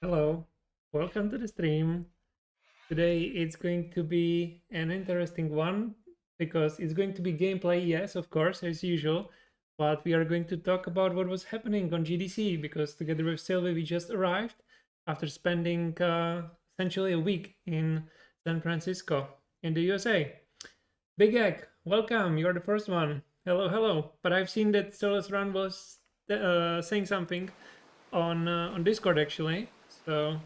Hello, welcome to the stream. Today it's going to be an interesting one because it's going to be gameplay, yes, of course, as usual, but we are going to talk about what was happening on GDC because together with Sylvie we just arrived after spending essentially a week in San Francisco in the USA. Big Egg, welcome, you're the first one. Hello, hello. But I've seen that Solos Run was saying something on Discord actually. So,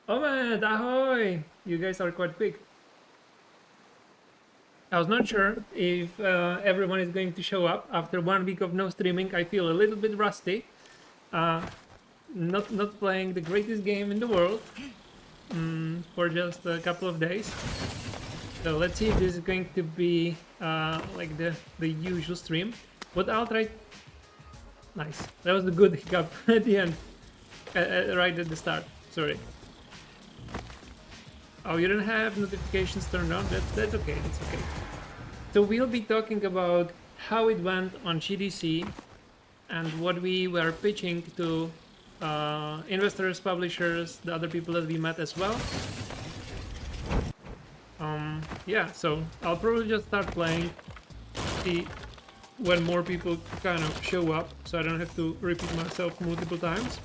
oh man, ahoy! You guys are quite quick. I was not sure if everyone is going to show up after 1 week of no streaming. I feel a little bit rusty. Not playing the greatest game in the world for just a couple of days. So let's see if this is going to be like the usual stream. What I'll try. Nice. That was the good hiccup at the end, right at the start. Sorry. Oh, you don't have notifications turned on? That's okay, that's okay. So we'll be talking about how it went on GDC and what we were pitching to investors, publishers, the other people that we met as well. Yeah, so I'll probably just start playing, see when more people kind of show up, so I don't have to repeat myself multiple times.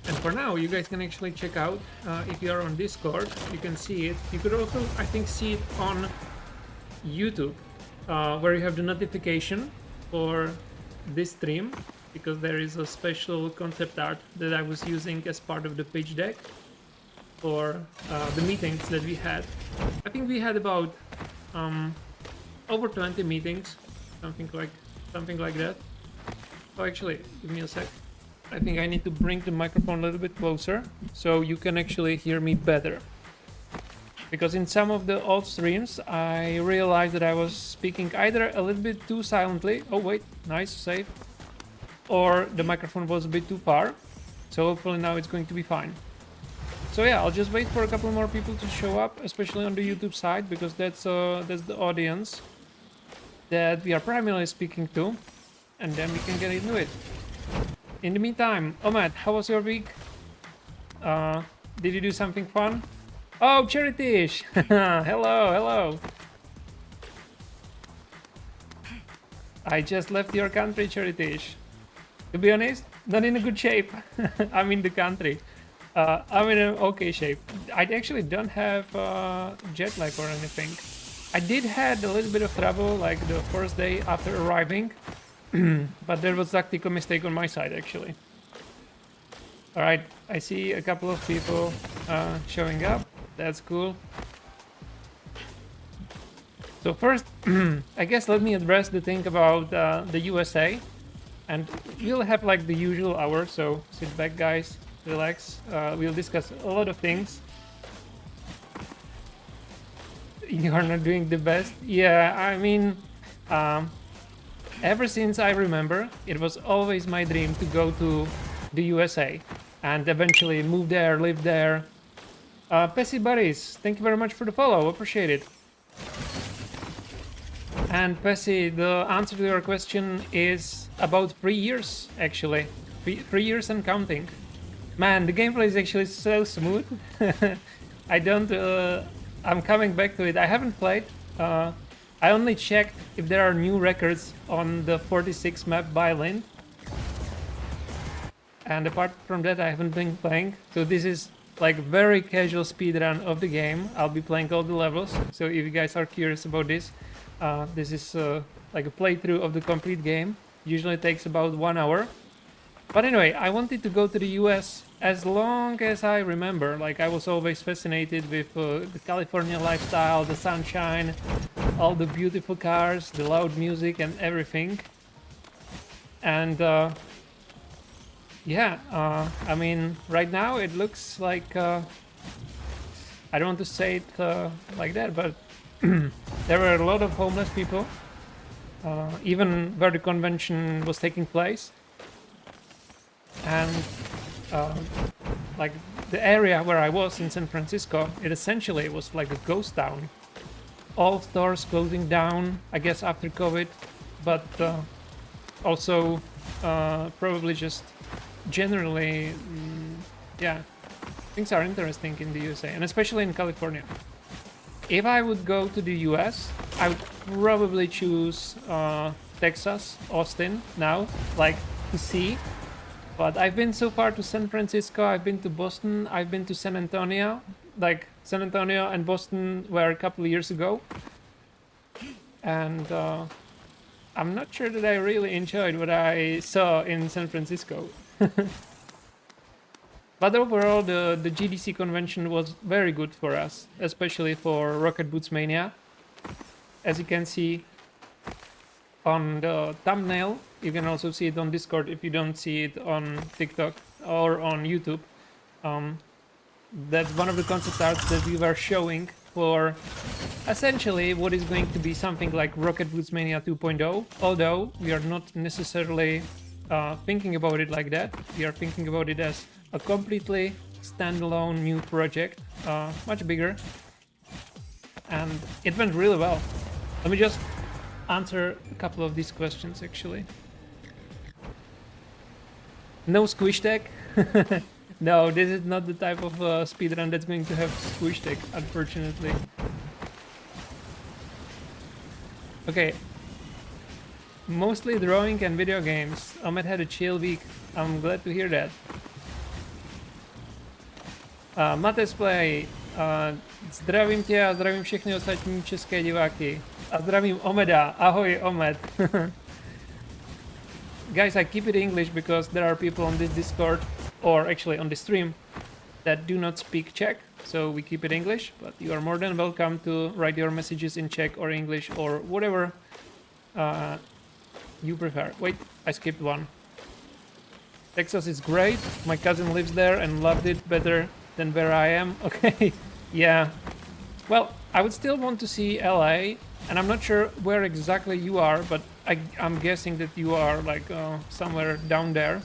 And for now, you guys can actually check out, if you are on Discord, you can see it. You could also, I think, see it on YouTube, where you have the notification for this stream, because there is a special concept art that I was using as part of the pitch deck for the meetings that we had. I think we had about over 20 meetings, something like that. Oh, actually, give me a sec. I think I need to bring the microphone a little bit closer so you can actually hear me better. Because in some of the old streams, I realized that I was speaking either a little bit too silently. Oh wait, nice, save. Or the microphone was a bit too far. So hopefully now it's going to be fine. So yeah, I'll just wait for a couple more people to show up, especially on the YouTube side, because that's the audience that we are primarily speaking to, and then we can get into it. In the meantime, Omad, how was your week? Did you do something fun? Oh, Charitish! Hello, hello. I just left your country, Charitish. To be honest, not in a good shape. I'm in the country. I'm in an okay shape. I actually don't have jet lag or anything. I did had a little bit of trouble like the first day after arriving, but there was tactical mistake on my side actually. Alright, I see a couple of people showing up. That's cool. So first, I guess let me address the thing about the USA. And we'll have like the usual hour, so sit back guys, relax. We'll discuss a lot of things. You are not doing the best. Yeah, I mean, ever since I remember, it was always my dream to go to the USA and eventually move there, live there. Pessy Buddies, thank you very much for the follow, appreciate it. And Pessy, the answer to your question is about 3 years, actually. 3 years and counting. Man, the gameplay is actually so smooth. I'm coming back to it. I haven't played. I only checked if there are new records on the 46 map by Lynn. And apart from that, I haven't been playing. So this is like very casual speedrun of the game. I'll be playing all the levels. So if you guys are curious about this, this is like a playthrough of the complete game. Usually takes about 1 hour. But anyway, I wanted to go to the US as long as I remember. Like I was always fascinated with the California lifestyle, the sunshine, all the beautiful cars, the loud music and everything. And yeah, I mean, right now it looks like, I don't want to say it like that, but there were a lot of homeless people, even where the convention was taking place. And like the area where I was in San Francisco, it essentially was like a ghost town. All stores closing down, I guess after COVID, but also probably just generally, yeah, things are interesting in the USA, and especially in California. If I would go to the US, I would probably choose Texas, Austin now, like to see. But I've been so far to San Francisco, I've been to Boston, I've been to San Antonio. Like San Antonio and Boston were a couple of years ago. And I'm not sure that I really enjoyed what I saw in San Francisco. But overall, the GDC convention was very good for us, especially for Rocket Boots Mania. As you can see on the thumbnail, you can also see it on Discord if you don't see it on TikTok or on YouTube. That's one of the concept arts that we were showing for essentially what is going to be something like Rocket Boots Mania 2.0, although we are not necessarily thinking about it like that. We are thinking about it as a completely standalone new project, much bigger, and it went really well. Let me just answer a couple of these questions actually. No squish tech. No, this is not the type of speedrun that's going to have squish tech, unfortunately. Okay. Mostly drawing and video games. Ahmed had a chill week. I'm glad to hear that. Mates Play, zdravím tě a zdravím všechny ostatní české diváky. A zdravím Omeda. Ahoj, Omed. Guys, I keep it English because there are people on this Discord, or actually on the stream, that do not speak Czech, so we keep it English, but you are more than welcome to write your messages in Czech or English or whatever you prefer. Wait, I skipped one. Texas is great. My cousin lives there and loved it better than where I am. Okay, yeah. Well, I would still want to see LA, and I'm not sure where exactly you are, but I'm guessing that you are like somewhere down there.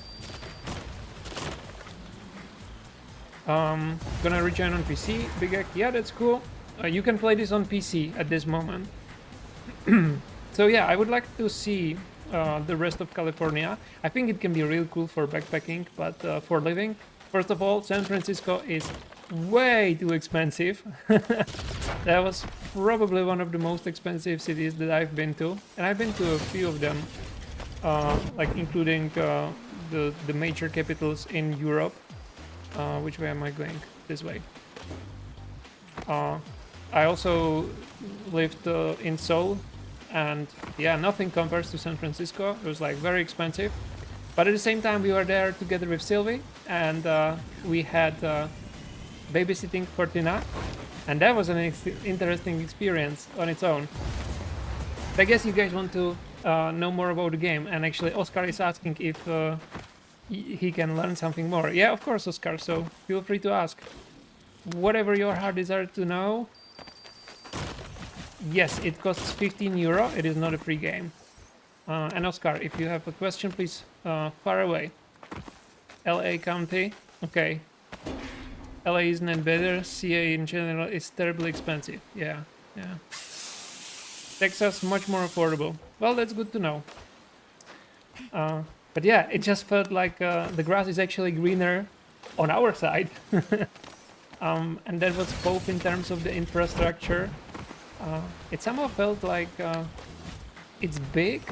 Gonna rejoin on PC. Big Egg, yeah, that's cool. You can play this on PC at this moment. So yeah, I would like to see the rest of California. I think it can be real cool for backpacking, but for living, first of all, San Francisco is way too expensive. That was probably one of the most expensive cities that I've been to, and I've been to a few of them, like including the major capitals in Europe. Which way am I going? This way. I also lived in Seoul, and yeah, nothing compares to San Francisco. It was like very expensive, but at the same time we were there together with Sylvie, and we had babysitting for Tina, and that was an interesting experience on its own. I guess you guys want to know more about the game, and actually Oscar is asking if he can learn something more. Yeah, of course, Oscar, so feel free to ask whatever your heart desires to know. Yes, it costs 15 euro. It is not a free game. And Oscar, if you have a question, please fire away. LA County. Okay. LA isn't better. CA in general is terribly expensive. Yeah. Texas, much more affordable. Well, that's good to know. But yeah, it just felt like the grass is actually greener on our side. And that was both in terms of the infrastructure. It somehow felt like it's big,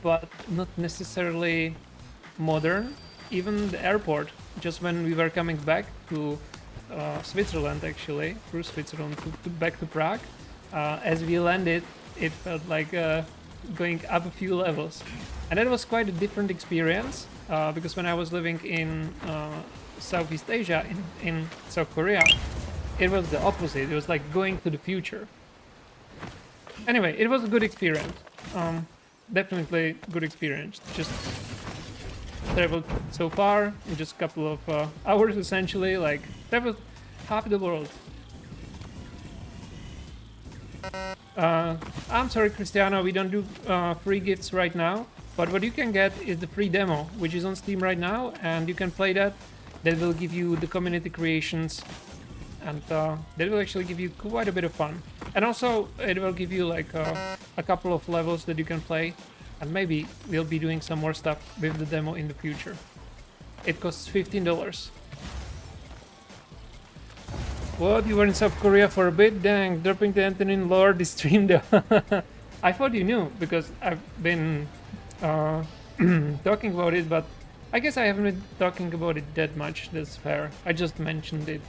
but not necessarily modern. Even the airport, just when we were coming back to Switzerland, actually, through Switzerland back to Prague, as we landed, it felt like going up a few levels. And that was quite a different experience, because when I was living in Southeast Asia, in South Korea, it was the opposite. It was like going to the future. Anyway, it was a good experience. Definitely good experience. Just traveled so far in just a couple of hours, essentially. Like, traveled half the world. I'm sorry, Cristiano, we don't do free gifts right now. But what you can get is the free demo, which is on Steam right now, and you can play that. That will give you the community creations, and that will actually give you quite a bit of fun. And also, it will give you like a couple of levels that you can play, and maybe we'll be doing some more stuff with the demo in the future. It costs $15. What? You were in South Korea for a bit? Dang, dropping the Antonin lore, the stream though. I thought you knew because I've been talking about it, but I guess I haven't been talking about it that much. That's fair. I just mentioned it.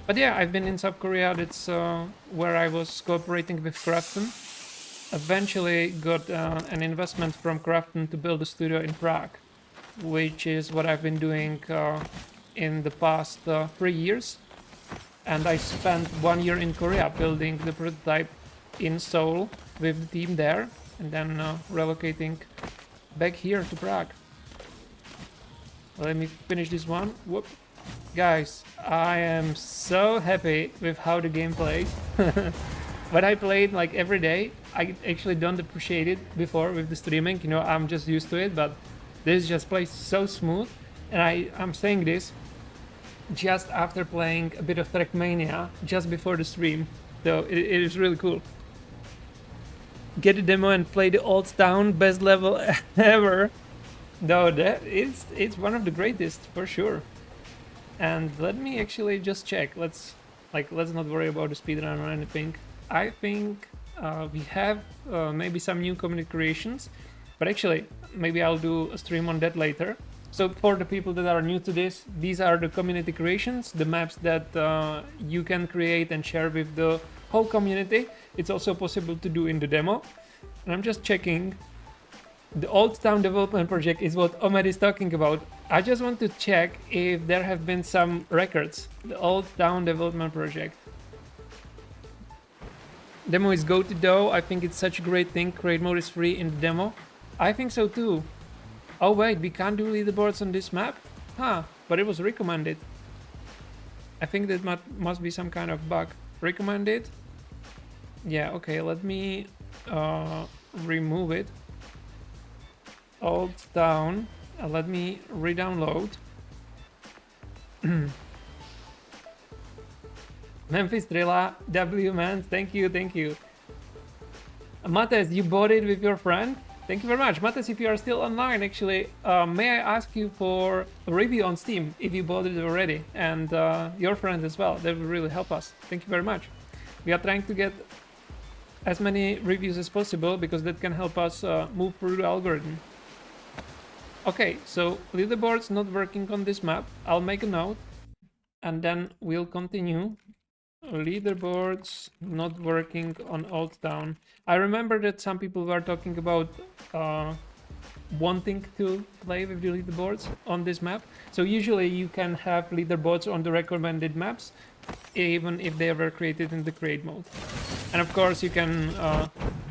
But yeah, I've been in South Korea. That's where I was cooperating with Krafton. Eventually got an investment from Krafton to build a studio in Prague, which is what I've been doing in the past 3 years. And I spent 1 year in Korea building the prototype in Seoul with the team there, and then relocating back here to Prague. Let me finish this one. Whoop. Guys, I am so happy with how the game plays. When I played like every day, I actually don't appreciate it before with the streaming. You know, I'm just used to it, but this just plays so smooth. And I'm saying this just after playing a bit of Trackmania just before the stream, so it is really cool. Get the demo and play the Old Town, best level ever. No, that it's one of the greatest for sure. And let me actually just check. Let's not worry about the speedrun or anything. I think we have maybe some new community creations, but actually maybe I'll do a stream on that later. So for the people that are new to this, these are the community creations, the maps that you can create and share with the whole community. It's also possible to do in the demo. And I'm just checking. The Old Town development project is what Omer is talking about. I just want to check if there have been some records. The Old Town development project. Demo is go to do. I think it's such a great thing. Create mode is free in the demo. I think so too. Oh wait, we can't do leaderboards on this map? Huh, but it was recommended. I think that must be some kind of bug. Recommended? Yeah, okay, let me remove it. Old Town. Let me re-download. Memphis Trilla, W man, thank you, thank you. Mates, you bought it with your friend? Thank you very much. Mates, if you are still online, actually, may I ask you for a review on Steam if you bought it already, and your friend as well. That would really help us. Thank you very much. We are trying to get as many reviews as possible because that can help us move through the algorithm. Okay, so leaderboards not working on this map. I'll make a note and then we'll continue. Leaderboards not working on Old Town. I remember that some people were talking about wanting to play with the leaderboards on this map. So usually you can have leaderboards on the recommended maps, even if they were created in the create mode. And of course you can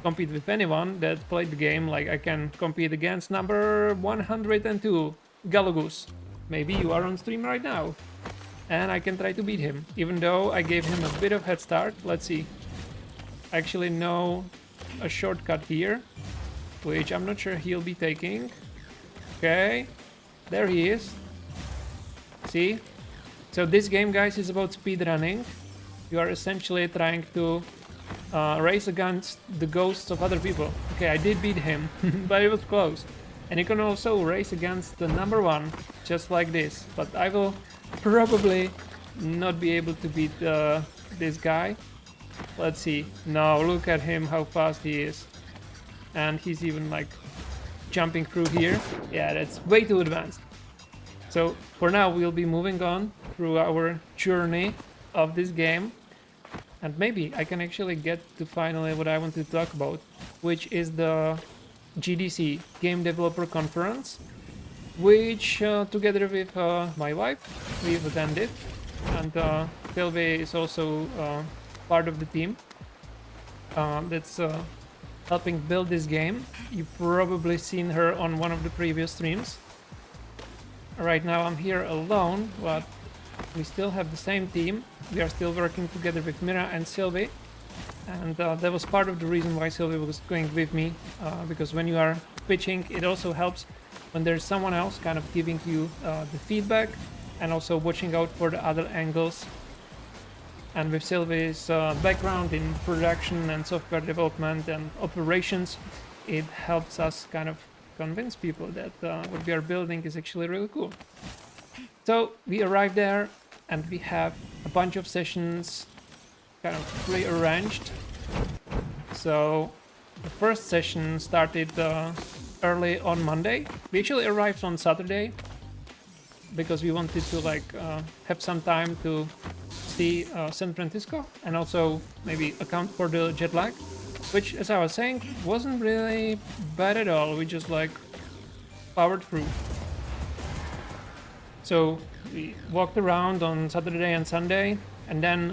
compete with anyone that played the game. Like I can compete against number 102, Galagoose. Maybe you are on stream right now. And I can try to beat him, even though I gave him a bit of head start. Let's see. I actually know a shortcut here, which I'm not sure he'll be taking. Okay, there he is. See? So this game, guys, is about speedrunning. You are essentially trying to race against the ghosts of other people. Okay, I did beat him, but it was close. And you can also race against the number one, just like this. But I will probably not be able to beat this guy. Let's see. No, look at him, how fast he is. And he's even like jumping through here. Yeah, that's way too advanced. So for now we'll be moving on through our journey of this game. And maybe I can actually get to finally what I want to talk about, which is the GDC, Game Developer Conference, which together with my wife we've attended, and Sylvie is also part of the team that's helping build this game. You've probably seen her on one of the previous streams. Right now I'm here alone, but we still have the same team. We are still working together with Mira and Sylvie, and that was part of the reason why Sylvie was going with me, because when you are pitching, it also helps when there's someone else kind of giving you the feedback and also watching out for the other angles. And with Sylvie's background in production and software development and operations, it helps us kind of convince people that what we are building is actually really cool. So we arrived there and we have a bunch of sessions kind of pre-arranged. So the first session started early on Monday. We actually arrived on Saturday because we wanted to have some time to see San Francisco and also maybe account for the jet lag, which, as I was saying, wasn't really bad at all. We just powered through. So we walked around on Saturday and Sunday, and then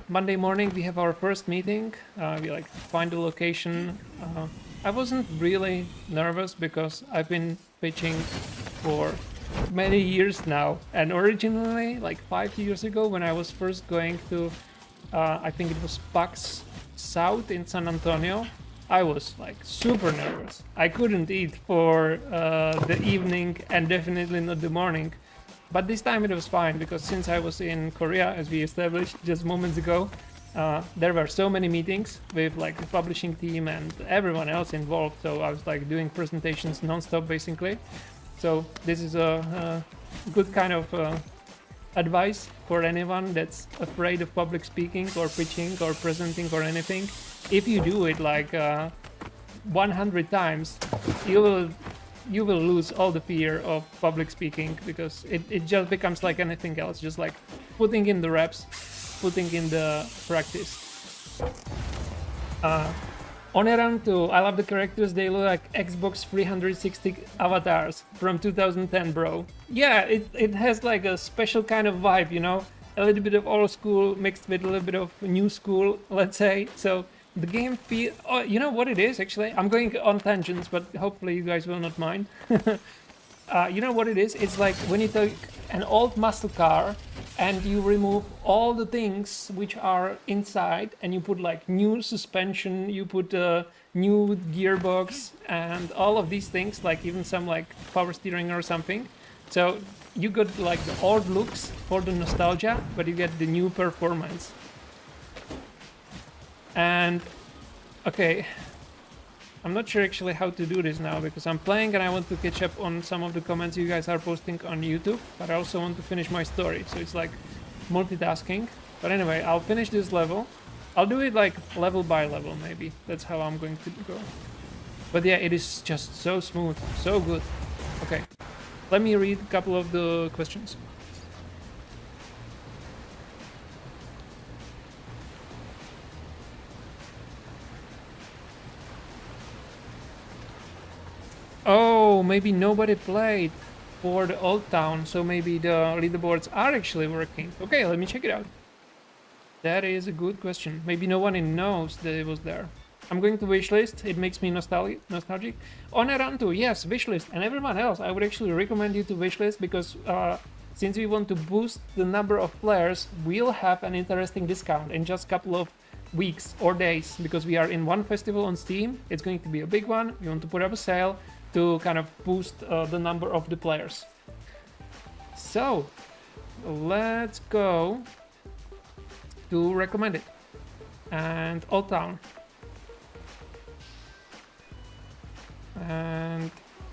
Monday morning we have our first meeting. We find the location. I wasn't really nervous because I've been pitching for many years now, and originally 5 years ago when I was first going to I think it was PAX South in San Antonio, I was super nervous. I couldn't eat for the evening and definitely not the morning. But this time it was fine because since I was in Korea, as we established just moments ago, there were so many meetings with the publishing team and everyone else involved. So I was doing presentations non-stop basically. So this is a good kind of advice for anyone that's afraid of public speaking or pitching or presenting or anything. If you do it 100 times, you will lose all the fear of public speaking because it just becomes like anything else, just putting in the reps, putting in the practice. Onerantu, I love the characters, they look like Xbox 360 avatars from 2010, bro. Yeah, it has a special kind of vibe, you know, a little bit of old school mixed with a little bit of new school, let's say. So the game feel. Oh, you know what it is actually? I'm going on tangents, but hopefully you guys will not mind. You know what it is? It's like when you take an old muscle car and you remove all the things which are inside and you put new suspension, you put a new gearbox and all of these things, even some power steering or something. So you got the old looks for the nostalgia, but you get the new performance. And okay, I'm not sure actually how to do this now because I'm playing and I want to catch up on some of the comments you guys are posting on YouTube, but I also want to finish my story, so it's multitasking. But anyway, I'll finish this level. I'll do it level by level maybe. That's how I'm going to go. But yeah, it is just so smooth, so good. Okay, let me read a couple of the questions. Oh, maybe nobody played for the old town, so maybe the leaderboards are actually working. Okay, let me check it out. That is a good question. Maybe no one knows that it was there. I'm going to wishlist. It makes me nostalgic. Onerantu, yes, wishlist. And everyone else, I would actually recommend you to wishlist because since we want to boost the number of players, we'll have an interesting discount in just a couple of weeks or days because we are in one festival on Steam. It's going to be a big one. We want to put up a sale to kind of boost the number of the players. So let's go to recommend it. And Old Town. And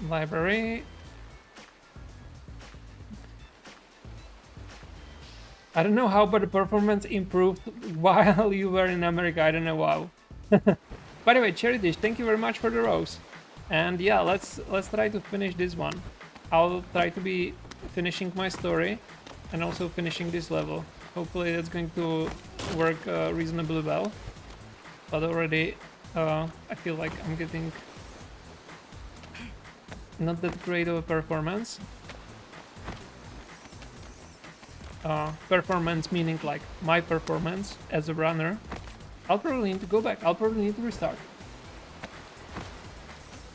library. I don't know how, but the performance improved while you were in America. I don't know how. By the way, Cherry Dish, thank you very much for the rose. And yeah, let's try to finish this one. I'll try to be finishing my story and also finishing this level. Hopefully that's going to work reasonably well. But already I feel like I'm getting not that great of a performance. Performance meaning my performance as a runner. I'll probably need to go back. I'll probably need to restart.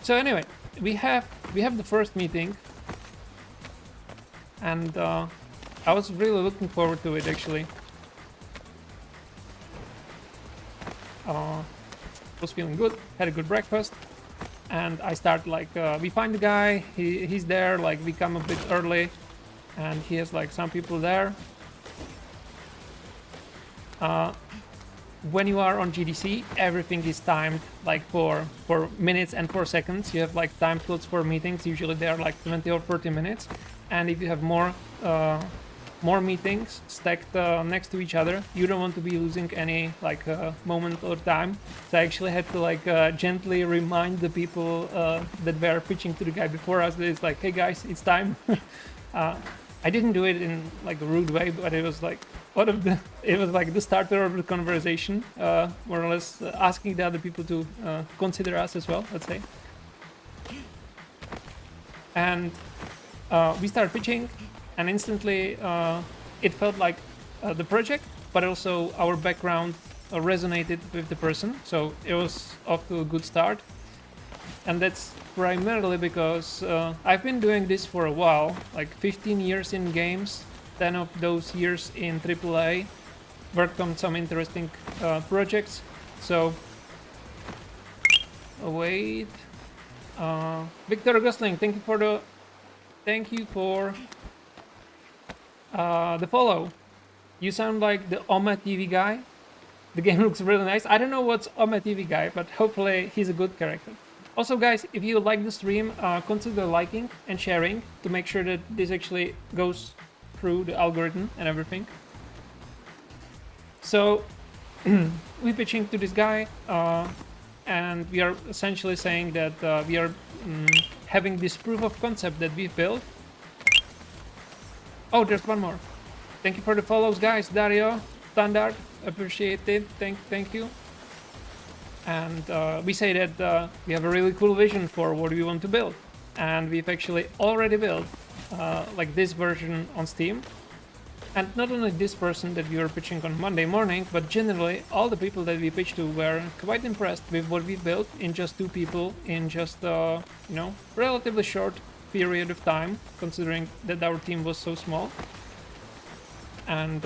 So anyway, we have the first meeting, and I was really looking forward to it actually. Was feeling good, had a good breakfast, and I start we find the guy. He's there. We come a bit early, and he has some people there. When you are on GDC, everything is timed for minutes and for seconds. You have time slots for meetings. Usually they are 20 or 30 minutes. and if you have more meetings stacked next to each other, you don't want to be losing any like moment or time. So I actually had to like gently remind the people that were pitching to the guy before us that it's like, hey guys, it's time. I didn't do it in like a rude way, but it was like it was like the starter of the conversation, more or less asking the other people to consider us as well, let's say. And we started pitching, and instantly it felt like the project, but also our background resonated with the person, so it was off to a good start. And that's primarily because I've been doing this for a while, like 15 years in games, 10 of those years in AAA, worked on some interesting projects. So, wait, Victor Gosling, thank you for the follow. You sound like the Oma TV guy. The game looks really nice. I don't know what's Oma TV guy, but hopefully he's a good character. Also, guys, if you like the stream, consider liking and sharing to make sure that this actually goes through the algorithm and everything. So, we're pitching to this guy, and we are essentially saying that we are having this proof of concept that we've built. Oh, there's one more. Thank you for the follows, guys. Dario, Standard, appreciate it. Thank you. And we say that we have a really cool vision for what we want to build, and we've actually already built like this version on Steam. And not only this person that we were pitching on Monday morning, but generally all the people that we pitched to were quite impressed with what we built in just 2 people in just you know, relatively short period of time, considering that our team was so small. And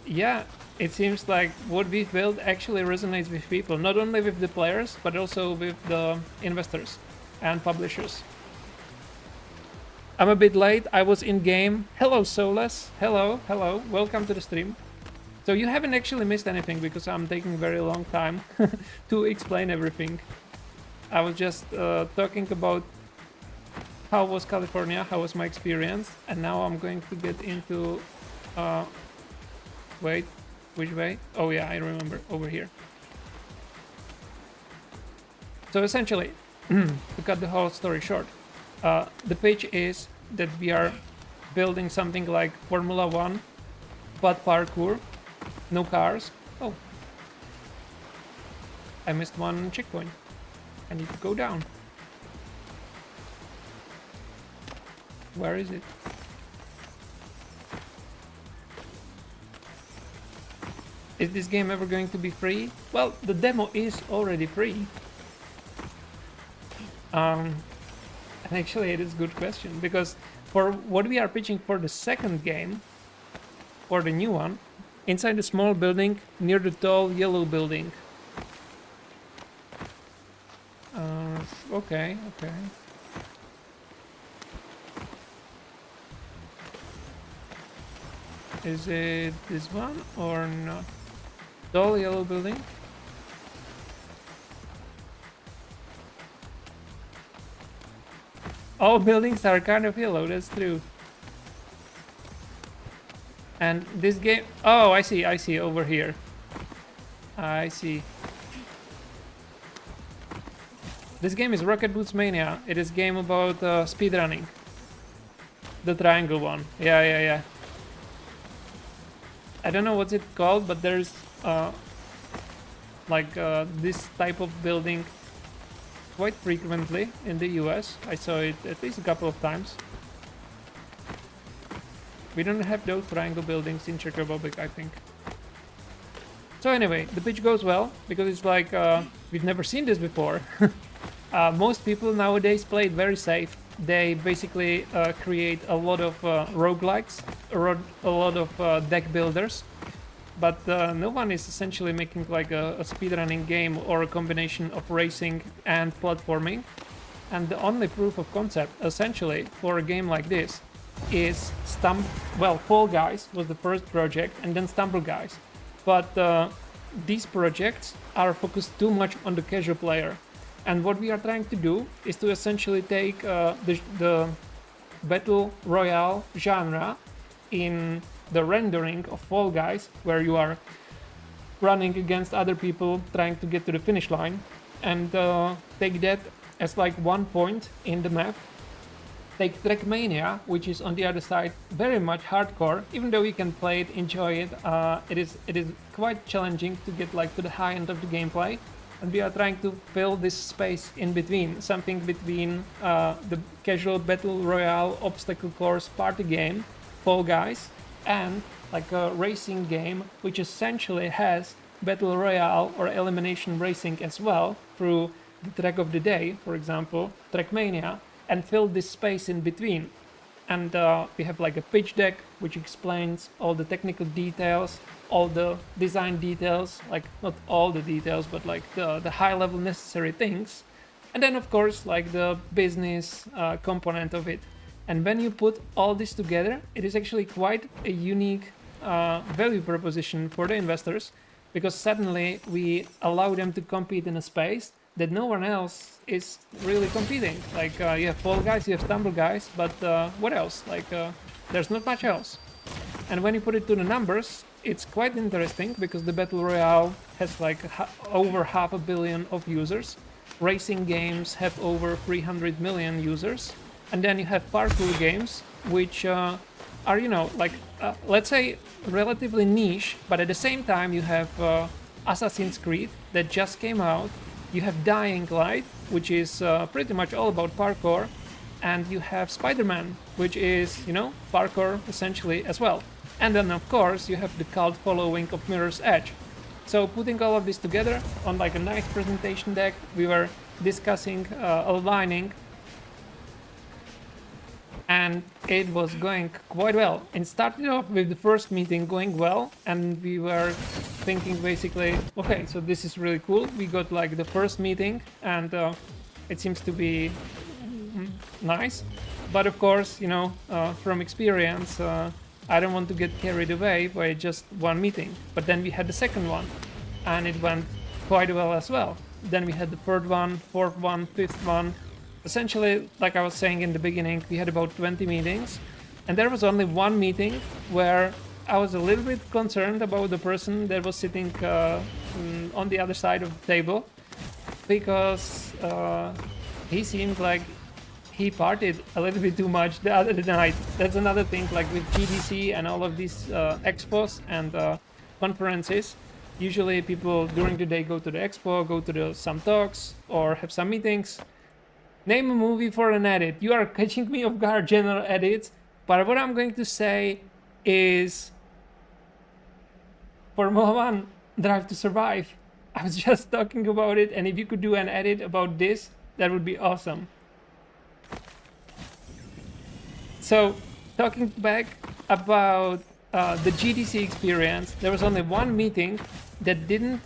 yeah, it seems like what we've built actually resonates with people, not only with the players, but also with the investors and publishers. I'm a bit late, I was in game. Hello, Solus. Hello, welcome to the stream. So you haven't actually missed anything because I'm taking a very long time to explain everything. I was just talking about how was California, how was my experience, and now I'm going to get into... wait, which way? Oh yeah, I remember, over here. So essentially, to cut the whole story short, the pitch is that we are building something like Formula 1, but parkour, no cars. Oh, I missed one checkpoint. I need to go down. Where is it? Is this game ever going to be free? Well, the demo is already free. And actually it is a good question, because for what we are pitching for the second game, for the new one, inside the small building near the tall yellow building. Okay. Is it this one or not? Tall yellow building? All buildings are kind of yellow, that's true. And this game... Oh, I see, over here. I see. This game is Rocket Boots Mania. It is a game about speedrunning. The triangle one. Yeah. I don't know what's it called, but there's this type of building quite frequently in the US. I saw it at least a couple of times. We don't have those triangle buildings in Czech Republic, I think. So anyway, the pitch goes well, because it's like, we've never seen this before. Most people nowadays play it very safe. They basically create a lot of roguelikes, a lot of deck builders, but no one is essentially making like a speedrunning game or a combination of racing and platforming. And the only proof of concept, essentially, for a game like this is Fall Guys was the first project, and then Stumble Guys. But these projects are focused too much on the casual player. And what we are trying to do is to essentially take the battle royale genre in the rendering of Fall Guys, where you are running against other people trying to get to the finish line, and take that as like one point in the map. Take Trackmania, which is on the other side very much hardcore. Even though you can play it, enjoy it, it is quite challenging to get like to the high end of the gameplay. And we are trying to fill this space in between, something between the casual battle royale obstacle course party game, Fall Guys, and like a racing game, which essentially has battle royale or elimination racing as well through the track of the day, for example, Trackmania, and fill this space in between. And we have like a pitch deck which explains all the technical details, all the design details, like not all the details, but like the high level necessary things. And then of course like the business component of it. And when you put all this together, it is actually quite a unique value proposition for the investors, because suddenly we allow them to compete in a space that no one else is really competing. Like you have Fall Guys, you have Stumble Guys, but what else? Like there's not much else. And when you put it to the numbers, it's quite interesting, because the Battle Royale has like over 500 million of users. Racing games have over 300 million users. And then you have parkour games, which are, you know, like, let's say relatively niche, but at the same time you have Assassin's Creed that just came out. You have Dying Light, which is pretty much all about parkour, and you have Spider-Man, which is, you know, parkour essentially as well. And then of course you have the cult following of Mirror's Edge. So putting all of this together on like a nice presentation deck, we were discussing aligning, and it was going quite well. It started off with the first meeting going well, and we were thinking basically, okay, so this is really cool. We got like the first meeting, and it seems to be nice. But of course, you know, from experience, I don't want to get carried away by just one meeting. But then we had the second one, and it went quite well as well. Then we had the third one, fourth one, fifth one. Essentially, like I was saying in the beginning, we had about 20 meetings, and there was only one meeting where I was a little bit concerned about the person that was sitting on the other side of the table, because he seemed like he partied a little bit too much the other night. That's another thing, like with GDC and all of these expos and conferences. Usually people during the day go to the expo, go to some talks, or have some meetings. Name a movie for an edit. You are catching me off guard, general edits. But what I'm going to say is Formula 1 Drive to Survive. I was just talking about it, and if you could do an edit about this, that would be awesome. So, talking back about the GDC experience, there was only one meeting that didn't...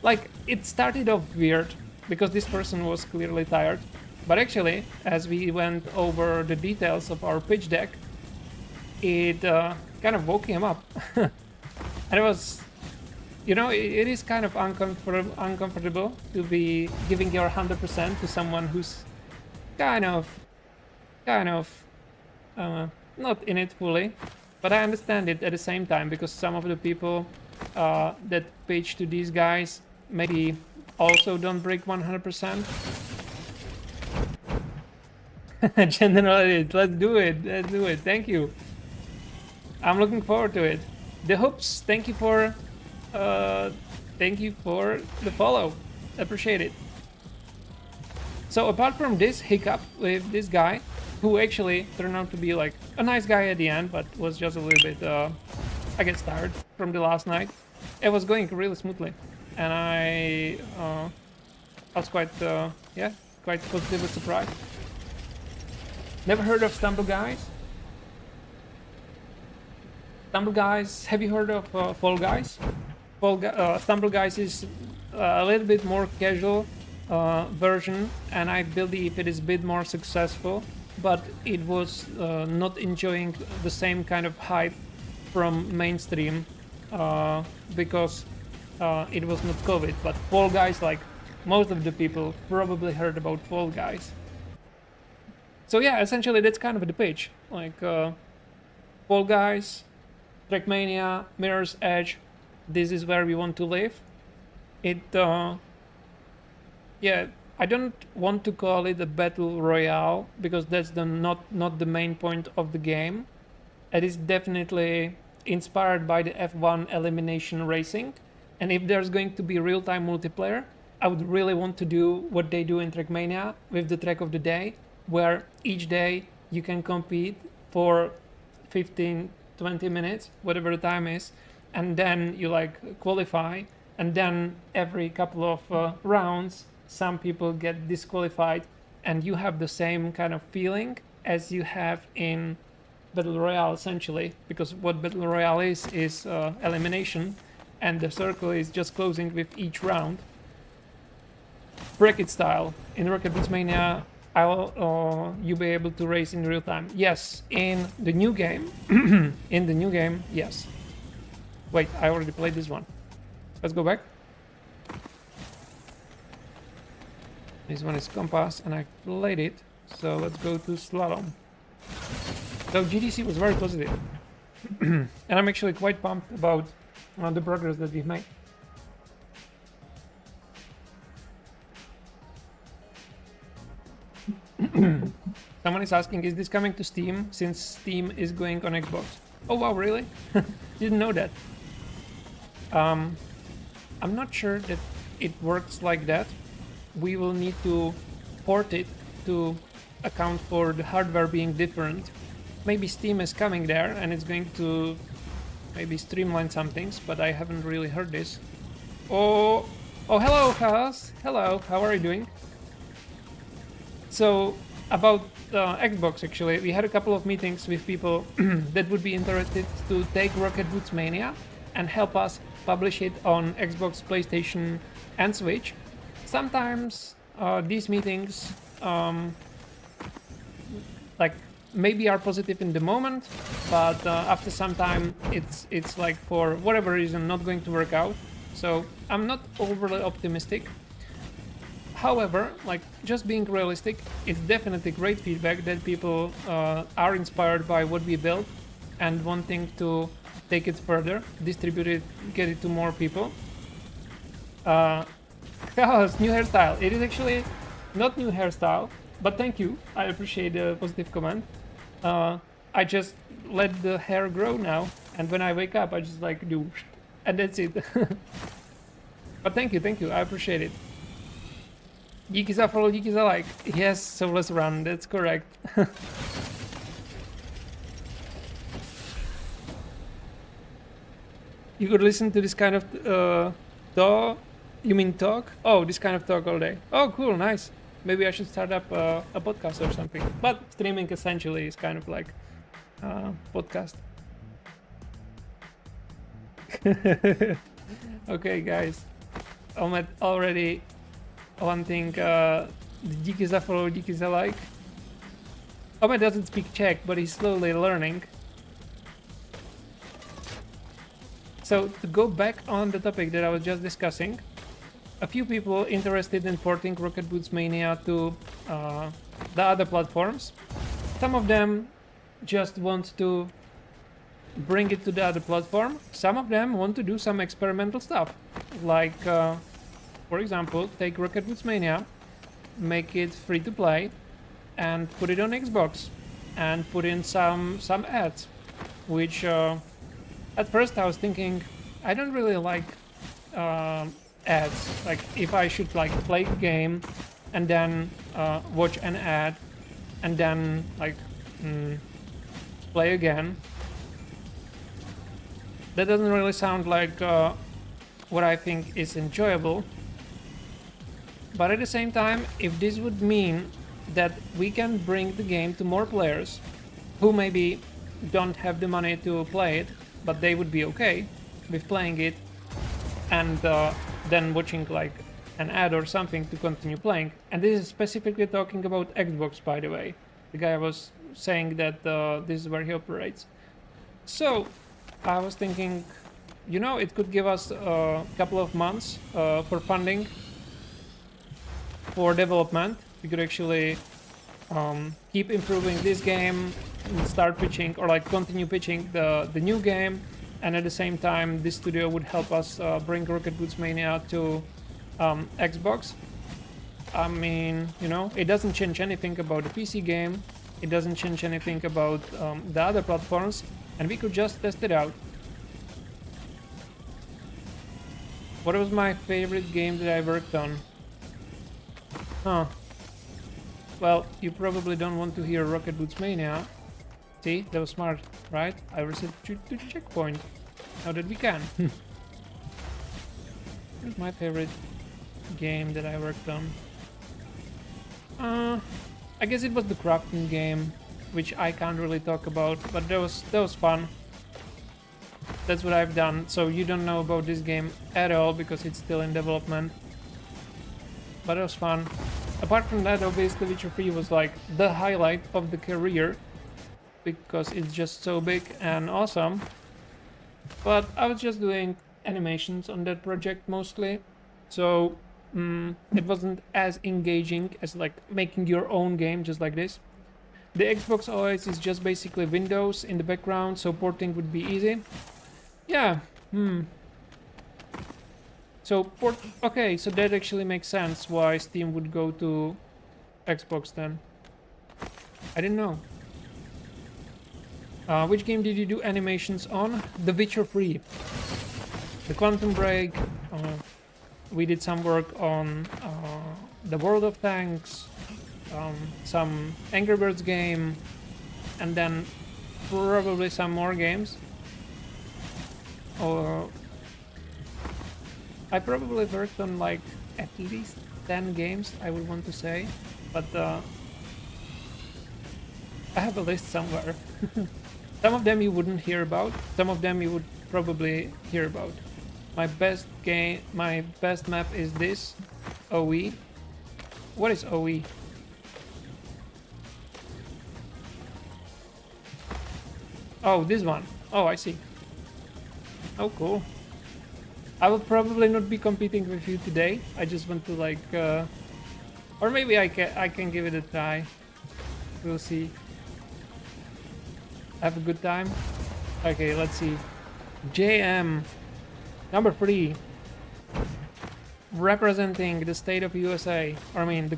Like, it started off weird, because this person was clearly tired. But actually, as we went over the details of our pitch deck, it kind of woke him up. And it was, you know, it is kind of uncomfortable to be giving your 100% to someone who's kind of not in it fully. But I understand it at the same time, because some of the people that pitch to these guys maybe also don't break 100%. Generally, let's do it. Thank you. I'm looking forward to it. The hoops, thank you for the follow. Appreciate it. So apart from this hiccup with this guy, who actually turned out to be like a nice guy at the end, but was just a little bit, I guess, tired from the last night. It was going really smoothly, and I was quite positively surprised. Never heard of Stumble Guys? Stumble Guys, have you heard of Fall Guys? Stumble Guys is a little bit more casual version, and I believe it is a bit more successful, but it was not enjoying the same kind of hype from mainstream because it was not COVID. But Fall Guys, like most of the people probably heard about Fall Guys. So yeah, essentially that's kind of the pitch. Like Fall Guys, Trackmania, Mirror's Edge. This is where we want to live. It yeah, I don't want to call it a battle royale because that's not the main point of the game. It is definitely inspired by the F1 elimination racing, and if there's going to be real-time multiplayer, I would really want to do what they do in Trackmania with the track of the day, where each day you can compete for 15, 20 minutes, whatever the time is, and then you like qualify, and then every couple of rounds some people get disqualified, and you have the same kind of feeling as you have in Battle Royale, essentially, because what Battle Royale is elimination, and the circle is just closing with each round. Bracket style. In Boots Mania, you'll be able to race in real time. Yes, in the new game. In the new game, yes. Wait, I already played this one. Let's go back. This one is Compass, and I played it. So let's go to Slalom. So GDC was very positive. And I'm actually quite pumped about the progress that we've made. Someone is asking, is this coming to Steam, since Steam is going on Xbox? Oh wow, really? Didn't know that. I'm not sure that it works like that. We will need to port it to account for the hardware being different. Maybe Steam is coming there and it's going to maybe streamline some things, but I haven't really heard this. Oh, hello, Chaos. Hello, how are you doing? So, about Xbox, actually, we had a couple of meetings with people that would be interested to take Boots Mania and help us publish it on Xbox, PlayStation, and Switch. Sometimes these meetings like maybe are positive in the moment, but after some time it's like for whatever reason not going to work out. So I'm not overly optimistic. However, like just being realistic, it's definitely great feedback that people are inspired by what we built and wanting to take it further, distribute it, get it to more people. Chaos, new hairstyle. It is actually not new hairstyle, but thank you. I appreciate the positive comment. I just let the hair grow now, and when I wake up, I just like do, and that's it. But thank you. I appreciate it. Geek is a follow, geek is a like. Yes, so let's run. That's correct. You could listen to this kind of talk. You mean talk? Oh, this kind of talk all day. Oh, cool, nice. Maybe I should start up a podcast or something. But streaming essentially is kind of like podcast. Okay, guys. I'm already wanting the geek is a follow, geek is a like. Omet doesn't speak Czech, but he's slowly learning. So to go back on the topic that I was just discussing, a few people interested in porting Boots Mania to the other platforms. Some of them just want to bring it to the other platform. Some of them want to do some experimental stuff, like for example, take Boots Mania, make it free to play, and put it on Xbox, and put in some ads, which at first I was thinking I don't really like ads. Like if I should like play a game and then watch an ad and then like play again, that doesn't really sound like what I think is enjoyable. But at the same time, if this would mean that we can bring the game to more players who maybe don't have the money to play it, but they would be okay with playing it and then watching like an ad or something to continue playing. And this is specifically talking about Xbox, by the way. The guy was saying that this is where he operates. So I was thinking, you know, it could give us a couple of months for funding for development. We could actually keep improving this game, and start pitching or like continue pitching the new game, and at the same time this studio would help us bring Rocket Boots Mania to Xbox. I mean, you know, it doesn't change anything about the PC game, it doesn't change anything about the other platforms, and we could just test it out. What was my favorite game that I worked on? Huh. Well, you probably don't want to hear Rocket Boots Mania. See, that was smart, right? I reset to the checkpoint. Now that we can. Here's my favorite game that I worked on. I guess it was the crafting game, which I can't really talk about, but that was fun. That's what I've done. So you don't know about this game at all because it's still in development. But it was fun. Apart from that, obviously Witcher 3 was like the highlight of the career because it's just so big and awesome. But I was just doing animations on that project mostly, so it wasn't as engaging as like making your own game just like this. The Xbox OS is just basically Windows in the background, so porting would be easy. Yeah, So okay, so that actually makes sense why Steam would go to Xbox then. I didn't know. Which game did you do animations on? The Witcher 3. The Quantum Break. We did some work on the World of Tanks, some Angry Birds game, and then probably some more games. Or I probably worked on like at least 10 games, I would want to say, but I have a list somewhere. Some of them you wouldn't hear about, some of them you would probably hear about. My best map is this, OE. What is OE? Oh, this one. Oh, I see. Oh, cool. I will probably not be competing with you today. I just want to like, or maybe I can give it a try. We'll see. Have a good time. Okay, let's see. JM, number 3, representing the state of USA. Or I mean the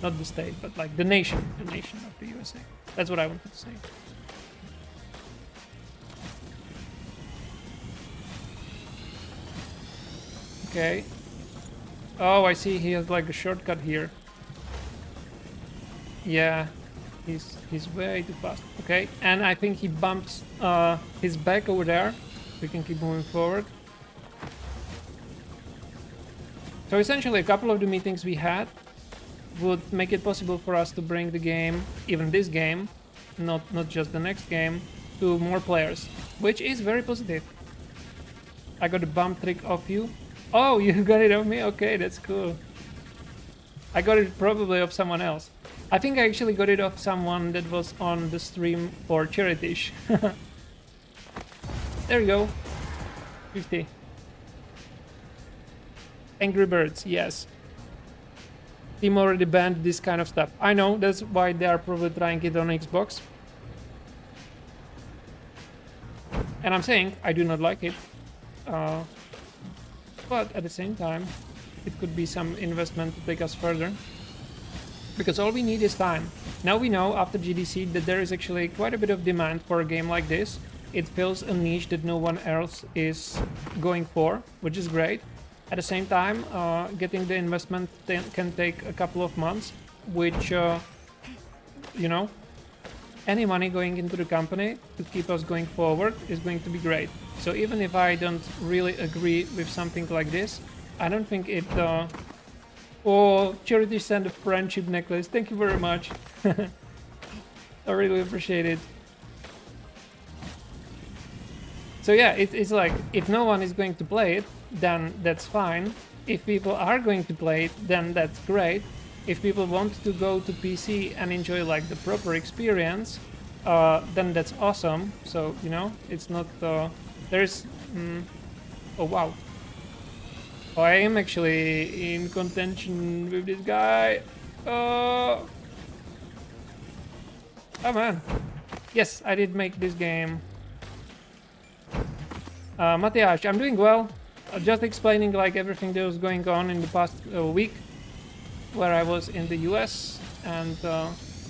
not the state, but like the nation of the USA. That's what I wanted to say. Okay. Oh, I see he has like a shortcut here. Yeah, he's way too fast. Okay, and I think he bumps his back over there. We can keep moving forward. So essentially, a couple of the meetings we had would make it possible for us to bring the game, even this game, not just the next game, to more players, which is very positive. I got a bump trick off you. Oh, you got it off me? Okay, that's cool. I got it probably off someone else. I think I actually got it off someone that was on the stream for Charitish. There you go. 50. Angry Birds, yes. Team already banned this kind of stuff. I know, that's why they are probably trying it on Xbox. And I'm saying, I do not like it. But at the same time, it could be some investment to take us further. Because all we need is time. Now we know after GDC that there is actually quite a bit of demand for a game like this. It fills a niche that no one else is going for, which is great. At the same time, getting the investment can take a couple of months, which, you know, any money going into the company to keep us going forward is going to be great. So even if I don't really agree with something like this, I don't think it... Oh, Charity sent a friendship necklace. Thank you very much. I really appreciate it. So yeah, it's like, if no one is going to play it, then that's fine. If people are going to play it, then that's great. If people want to go to PC and enjoy like the proper experience, then that's awesome. So, you know, it's not... there's... oh, wow. Oh, I am actually in contention with this guy. Oh man. Yes, I did make this game. Matthias, I'm doing well. Just explaining like everything that was going on in the past week, where I was in the US and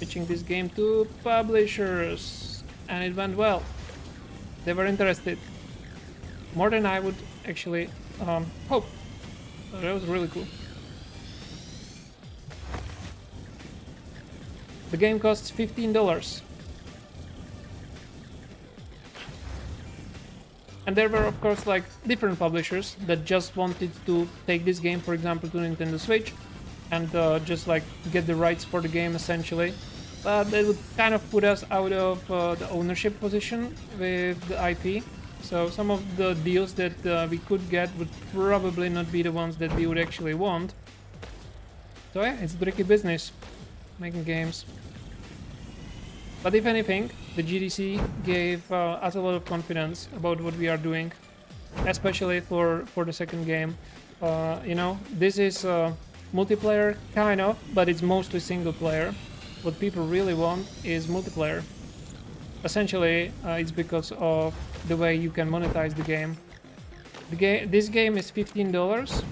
pitching this game to publishers, and it went well. They were interested more than I would actually hope. So that was really cool. The game costs $15. And there were of course like different publishers that just wanted to take this game, for example, to Nintendo Switch and just like get the rights for the game essentially. But that would kind of put us out of the ownership position with the IP. So some of the deals that we could get would probably not be the ones that we would actually want. So yeah, it's a tricky business, making games. But if anything, the GDC gave us a lot of confidence about what we are doing, especially for the second game. You know, this is multiplayer, kind of, but it's mostly single player. What people really want is multiplayer. Essentially, it's because of the way you can monetize the game. This game is $15,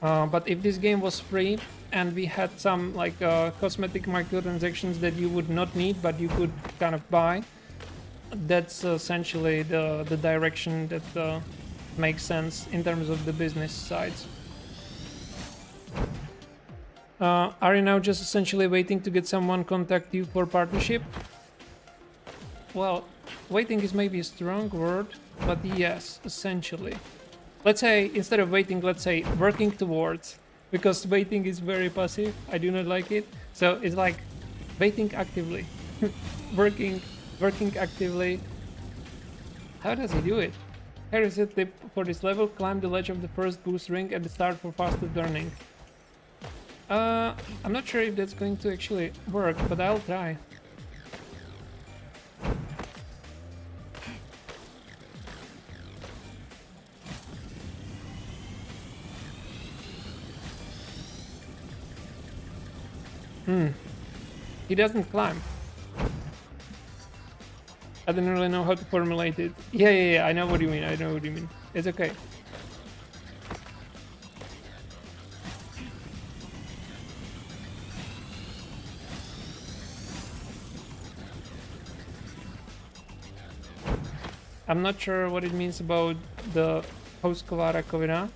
but if this game was free and we had some like cosmetic microtransactions that you would not need but you could kind of buy, that's essentially the direction that makes sense in terms of the business sides. Are you now just essentially waiting to get someone contact you for partnership? Well, waiting is maybe a strong word, but yes, essentially. Let's say, instead of waiting, let's say working towards, because waiting is very passive. I do not like it. So it's like waiting actively, working actively. How does he do it? Here is a tip for this level: climb the ledge of the first boost ring at the start for faster turning. I'm not sure if that's going to actually work, but I'll try. He doesn't climb. I don't really know how to formulate it. Yeah, I know what you mean. I know what you mean. It's okay. I'm not sure what it means about the post-Kovara Kovina.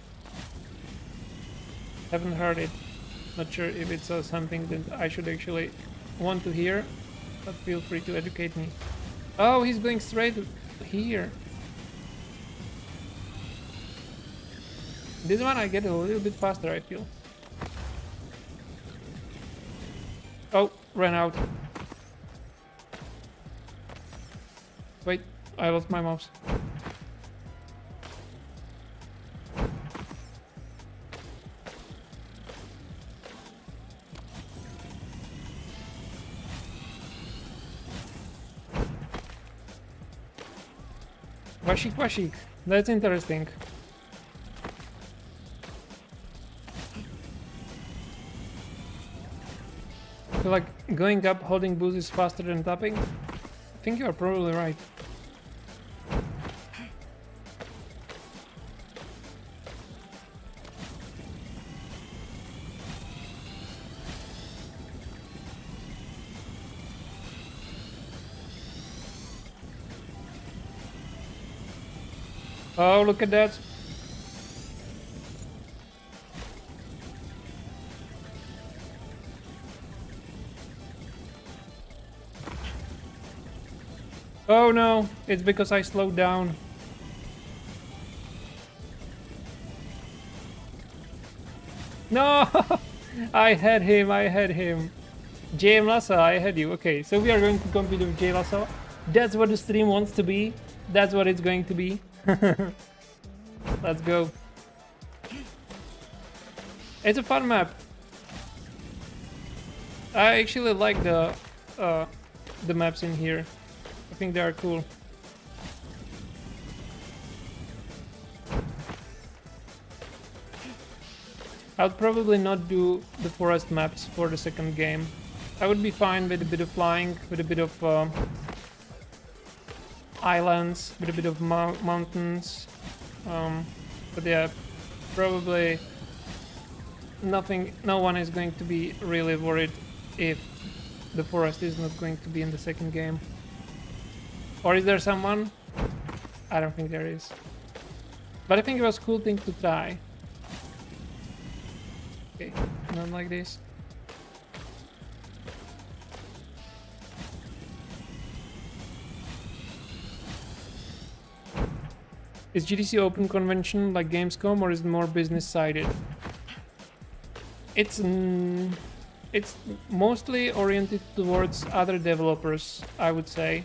Haven't heard it. Not sure if it's something that I should actually want to hear, but feel free to educate me. Oh, he's going straight here. This one I get a little bit faster, I feel. Oh, ran out. Wait, I lost my mouse. Washik. That's interesting. I feel like going up holding boost is faster than tapping. I think you are probably right. Oh, look at that. Oh no, it's because I slowed down. No! I had him. J Lasso, I had you. Okay, so we are going to compete with J Lasso. That's what the stream wants to be. That's what it's going to be. Let's go. It's a fun map. I actually like the maps in here. I think they are cool. I'll probably not do the forest maps for the second game. I would be fine with a bit of flying, with a bit of islands, with a bit of mountains. But yeah, probably nothing. No one is going to be really worried if the forest is not going to be in the second game. Or is there someone? I don't think there is. But I think it was a cool thing to try. Okay, not like this. Is GDC open convention like Gamescom, or is it more business-sided? It's mostly oriented towards other developers, I would say.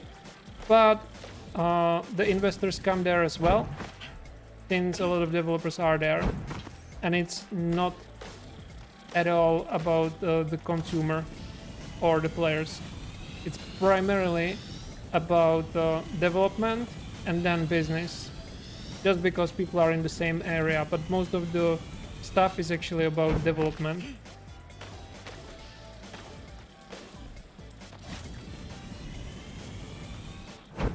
But the investors come there as well, since a lot of developers are there. And it's not at all about the consumer or the players. It's primarily about development and then business. Just because people are in the same area, but most of the stuff is actually about development.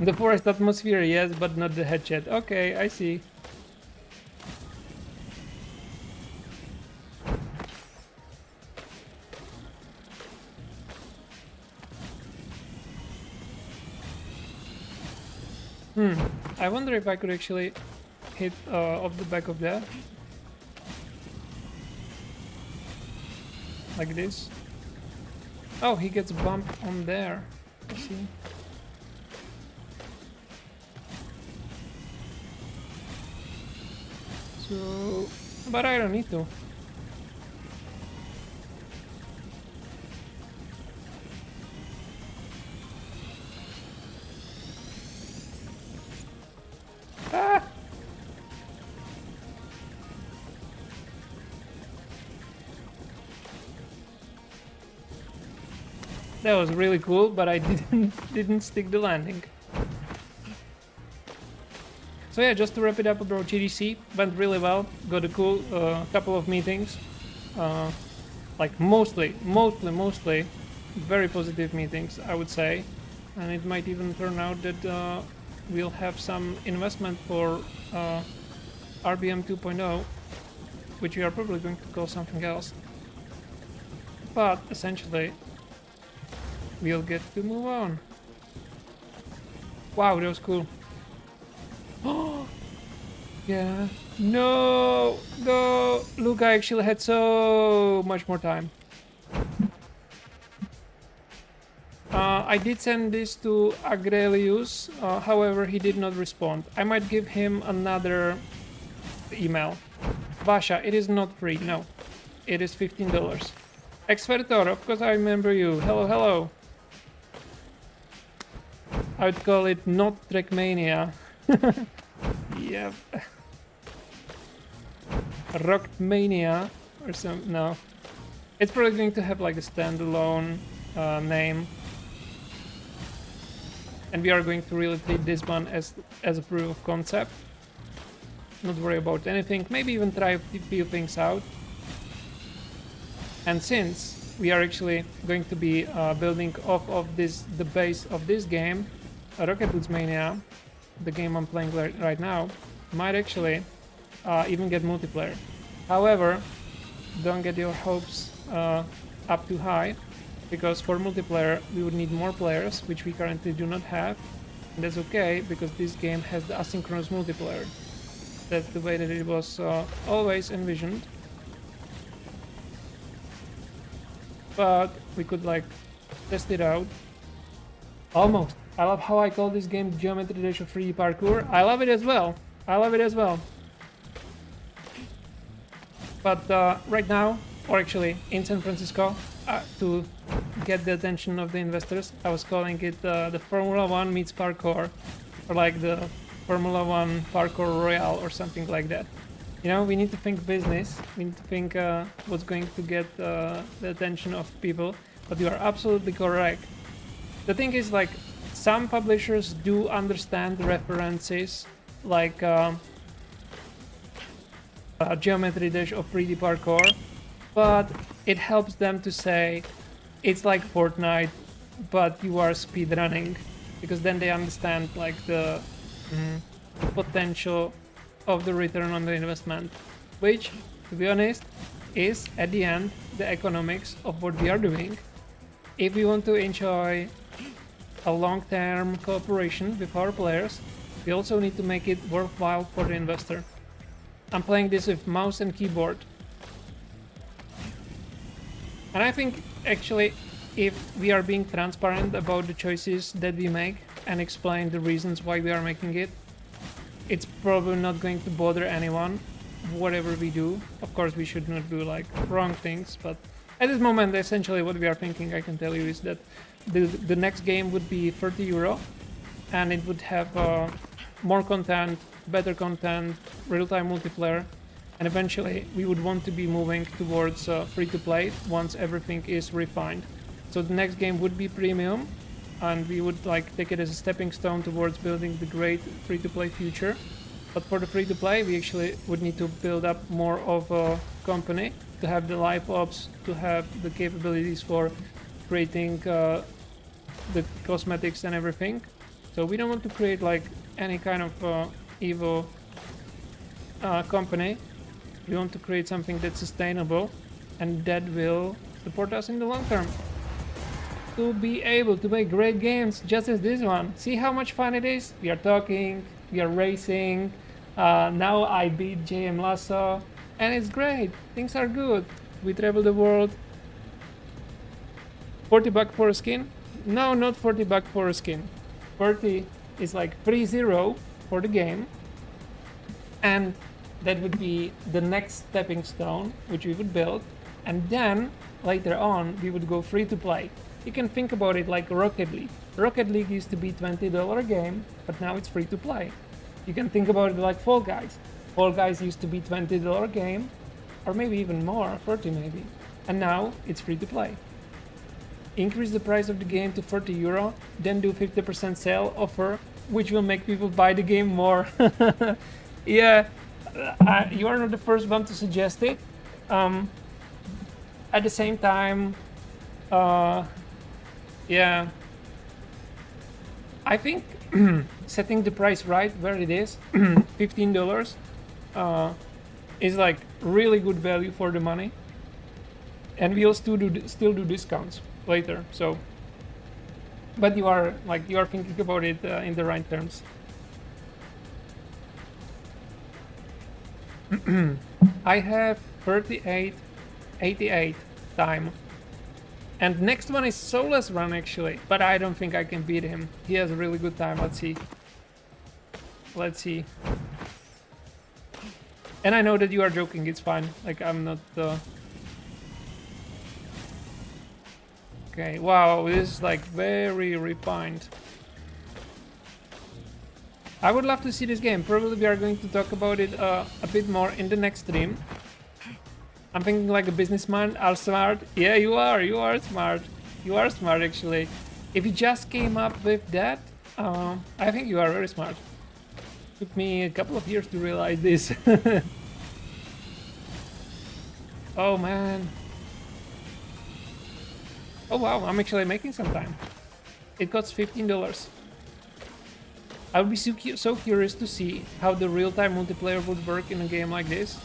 The forest atmosphere, yes, but not the headset. Okay, I see. I wonder if I could actually hit off the back of that. Like this. Oh, he gets bumped on there. I see. So, but I don't need to. Ah! That was really cool, but I didn't stick the landing. So yeah, just to wrap it up about GDC, went really well. Got a cool couple of meetings, like mostly very positive meetings, I would say, and it might even turn out that we'll have some investment for RBM 2.0, which we are probably going to call something else. But essentially, we'll get to move on. Wow, that was cool. Oh, yeah. No, no. Look, I actually had so much more time. I did send this to Agrelius, however, he did not respond. I might give him another email. Basha, it is not free. No, it is $15. Expertor, of course I remember you. Hello, hello. I would call it not Trackmania. Yep. Rockmania or some. No, it's probably going to have like a standalone name, and we are going to really treat this one as a proof of concept. Not worry about anything. Maybe even try a few things out. And since we are actually going to be building off of the base of this game, Boots Mania, the game I'm playing right now, might actually even get multiplayer. However, don't get your hopes up too high, because for multiplayer we would need more players, which we currently do not have. And that's okay, because this game has the asynchronous multiplayer. That's the way that it was always envisioned. But we could like test it out. Almost. I love how I call this game Geometry Dash of 3D Parkour. I love it as well. I love it as well. But right now, or actually in San Francisco, to get the attention of the investors, I was calling it the Formula 1 meets parkour, or like the Formula 1 Parkour Royale or something like that. You know, we need to think business, we need to think what's going to get the attention of people, but you are absolutely correct. The thing is, like, some publishers do understand references, like Geometry Dash of 3D Parkour, but it helps them to say it's like Fortnite, but you are speedrunning, because then they understand like the potential of the return on the investment, which, to be honest, is at the end the economics of what we are doing. If we want to enjoy a long-term cooperation with our players, we also need to make it worthwhile for the investor. I'm playing this with mouse and keyboard. And I think actually if we are being transparent about the choices that we make and explain the reasons why we are making it, it's probably not going to bother anyone, whatever we do. Of course, we should not do like wrong things, but at this moment, essentially what we are thinking, I can tell you, is that the next game would be €30, and it would have more content, better content, real-time multiplayer, and eventually we would want to be moving towards free-to-play once everything is refined. So the next game would be premium, and we would like take it as a stepping stone towards building the great free-to-play future. But for the free-to-play, we actually would need to build up more of a company, to have the live ops, to have the capabilities for creating the cosmetics and everything. So we don't want to create like any kind of evil company. We want to create something that's sustainable and that will support us in the long term, to be able to make great games just as this one. See how much fun it is? We are talking, we are racing. Now I beat JM Lasso, and it's great. Things are good. We travel the world. $40 for a skin? No, not $40 for a skin. 40 is like 30 for the game, and that would be the next stepping stone which we would build, and then later on we would go free to play. You can think about it like Rocket League. Rocket League used to be $20 a game, but now it's free to play. You can think about it like Fall Guys. Fall Guys used to be $20 a game, or maybe even more, 30 maybe, and now it's free to play. Increase the price of the game to €30, then do 50% sale offer, which will make people buy the game more. Yeah, you are not the first one to suggest it. At the same time, yeah, I think setting the price right where it is, $15, is like really good value for the money, and we'll still do discounts later. So, but you are thinking about it in the right terms. I have 38.88 time. And next one is Soulless Run actually, but I don't think I can beat him. He has a really good time. Let's see. Let's see. And I know that you are joking, it's fine. Like, I'm not... Okay, wow, this is like very refined. I would love to see this game. Probably we are going to talk about it a bit more in the next stream. I'm thinking like a businessman. Are smart? Yeah, you are smart. You are smart actually. If you just came up with that, I think you are very smart. Took me a couple of years to realize this. Oh man. Oh wow, I'm actually making some time. It costs $15. I would be so curious to see how the real-time multiplayer would work in a game like this.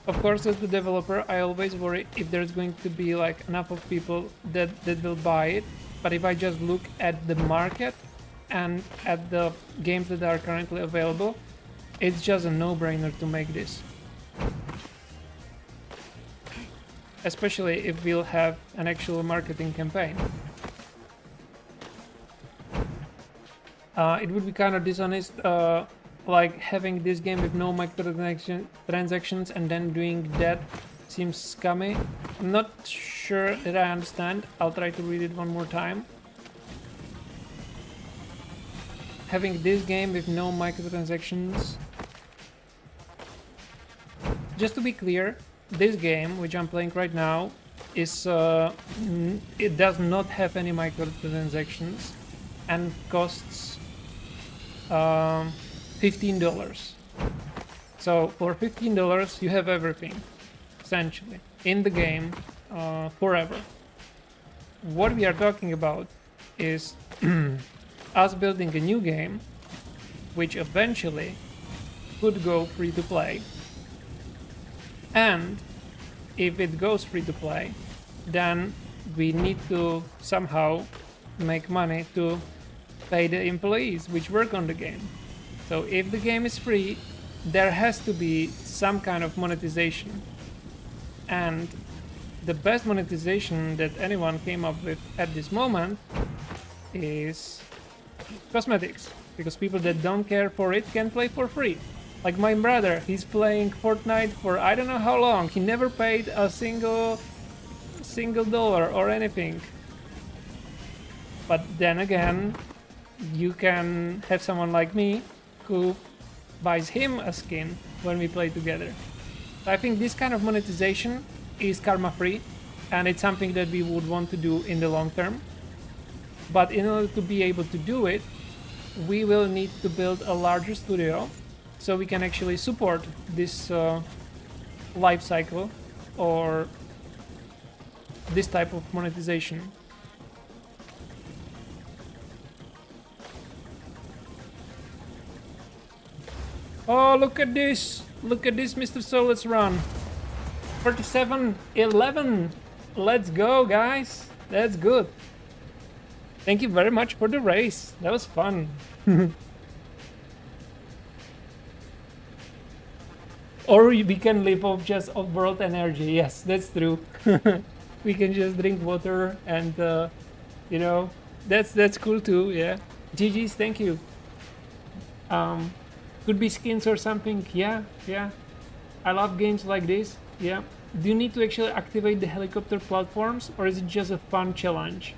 Of course, as the developer, I always worry if there's going to be like enough of people that will buy it. But if I just look at the market and at the games that are currently available, it's just a no-brainer to make this. Especially if we'll have an actual marketing campaign. It would be kind of dishonest, like having this game with no microtransactions and then doing that seems scummy. I'm not sure that I understand. I'll try to read it one more time. Having this game with no microtransactions. Just to be clear, this game, which I'm playing right now, is it does not have any microtransactions and costs $15. So for $15 you have everything, essentially, in the game forever. What we are talking about is us building a new game which eventually could go free to play. And if it goes free to play, then we need to somehow make money to pay the employees which work on the game. So if the game is free, there has to be some kind of monetization. And the best monetization that anyone came up with at this moment is cosmetics, because people that don't care for it can play for free. Like my brother, he's playing Fortnite for I don't know how long. He never paid a single dollar or anything. But then again, you can have someone like me who buys him a skin when we play together. So I think this kind of monetization is karma free, and it's something that we would want to do in the long term. But in order to be able to do it, we will need to build a larger studio so we can actually support this life cycle or this type of monetization. Oh, look at this! Look at this, Mr. So let's run. 47-11. Let's go, guys. That's good. Thank you very much for the race. That was fun. Or we can live off just of world energy. Yes, that's true. We can just drink water and you know, that's cool too. Yeah. GG's, thank you. Could be skins or something. Yeah. I love games like this. Yeah. Do you need to actually activate the helicopter platforms, or is it just a fun challenge?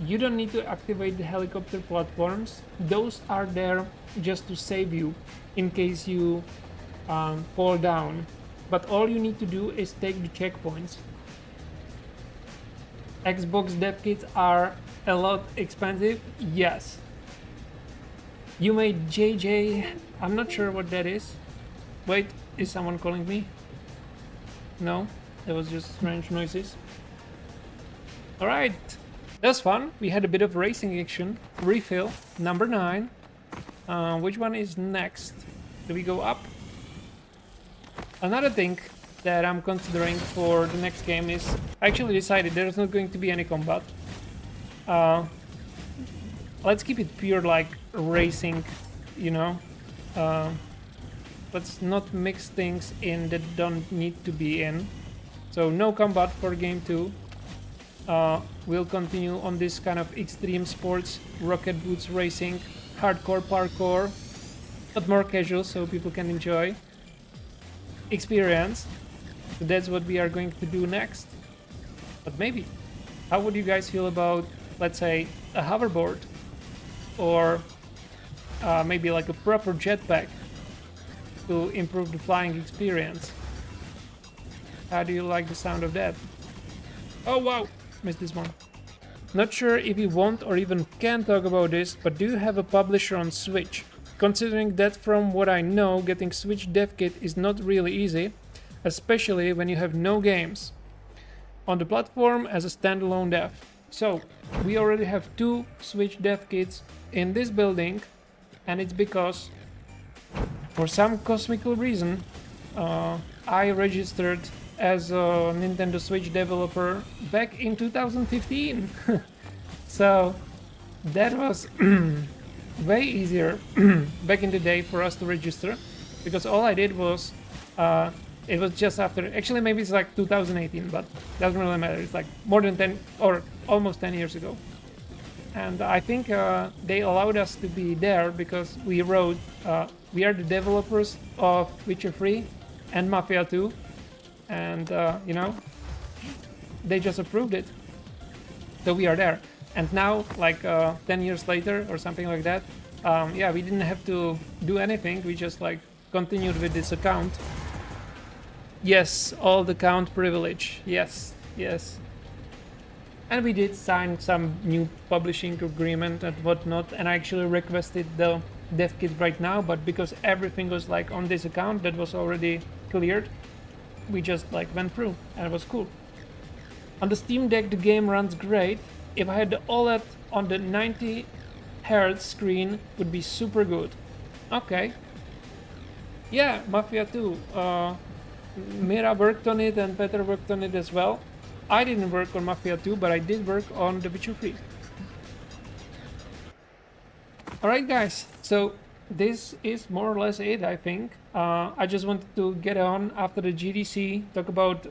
You don't need to activate the helicopter platforms. Those are there just to save you in case you fall down. But all you need to do is take the checkpoints. Xbox dev kits are a lot expensive. Yes. You made JJ. I'm not sure what that is. Wait, is someone calling me? No, that was just strange noises. Alright, that's fun. We had a bit of racing action. Refill, number 9. Which one is next? Do we go up? Another thing that I'm considering for the next game is, I actually decided there's not going to be any combat. Let's keep it pure like racing, you know. Let's not mix things in that don't need to be in. So no combat for game 2. We'll continue on this kind of extreme sports, rocket boots racing, hardcore parkour, but more casual so people can enjoy experience. So that's what we are going to do next. But maybe, how would you guys feel about, let's say, a hoverboard, or maybe like a proper jetpack to improve the flying experience? How do you like the sound of that? Oh wow, missed this one. Not sure if you want or even can talk about this, but do you have a publisher on Switch? Considering that from what I know, getting Switch dev kit is not really easy, especially when you have no games on the platform as a standalone dev. So we already have 2 Switch dev kits in this building, and it's because for some cosmical reason I registered as a Nintendo Switch developer back in 2015. So that was way easier back in the day for us to register, because all I did was it was just after, actually maybe it's like 2018, but doesn't really matter. It's like more than 10 or almost 10 years ago. And I think they allowed us to be there because we wrote, we are the developers of Witcher 3 and Mafia 2, and you know, they just approved it. So we are there. And now, like 10 years later or something like that, yeah, we didn't have to do anything. We just like continued with this account. Yes, all the account privilege. Yes. And we did sign some new publishing agreement and whatnot, and I actually requested the dev kit right now, but because everything was like on this account that was already cleared, we just like went through and it was cool. On the Steam Deck the game runs great. If I had the OLED on the 90 Hz screen would be super good. Okay. Yeah, Mafia 2. Mira worked on it and Peter worked on it as well. I didn't work on Mafia 2, but I did work on The Witcher 3. Alright guys, so this is more or less it, I think. I just wanted to get on after the GDC, talk about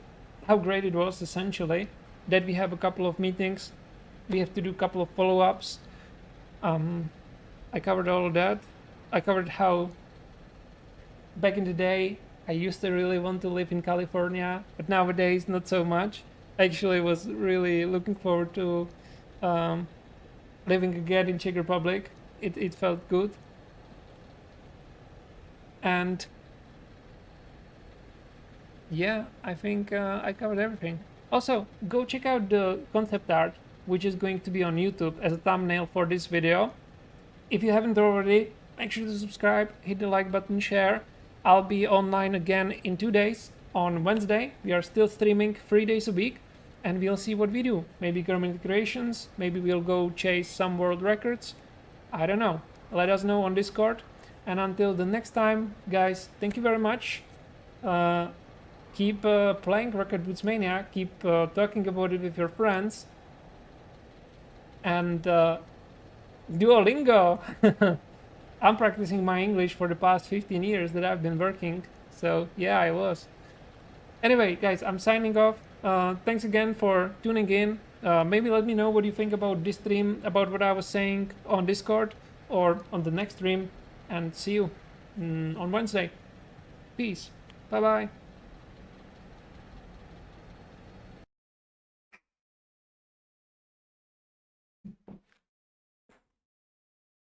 how great it was, essentially. That we have a couple of meetings, we have to do a couple of follow-ups. I covered all of that. I covered how back in the day I used to really want to live in California, but nowadays not so much. I actually was really looking forward to living again in Czech Republic. It felt good. And yeah, I think I covered everything. Also, go check out the concept art, which is going to be on YouTube as a thumbnail for this video. If you haven't already, make sure to subscribe, hit the like button, share. I'll be online again in 2 days, on Wednesday. We are still streaming 3 days a week, and we'll see what we do. Maybe community creations, maybe we'll go chase some world records. I don't know. Let us know on Discord. And until the next time, guys, thank you very much. Keep playing Record Boots Mania, keep talking about it with your friends. And Duolingo! I'm practicing my English for the past 15 years that I've been working. So yeah, I was. Anyway, guys, I'm signing off. Thanks again for tuning in. Maybe let me know what you think about this stream, about what I was saying on Discord or on the next stream. And see you on Wednesday. Peace. Bye bye.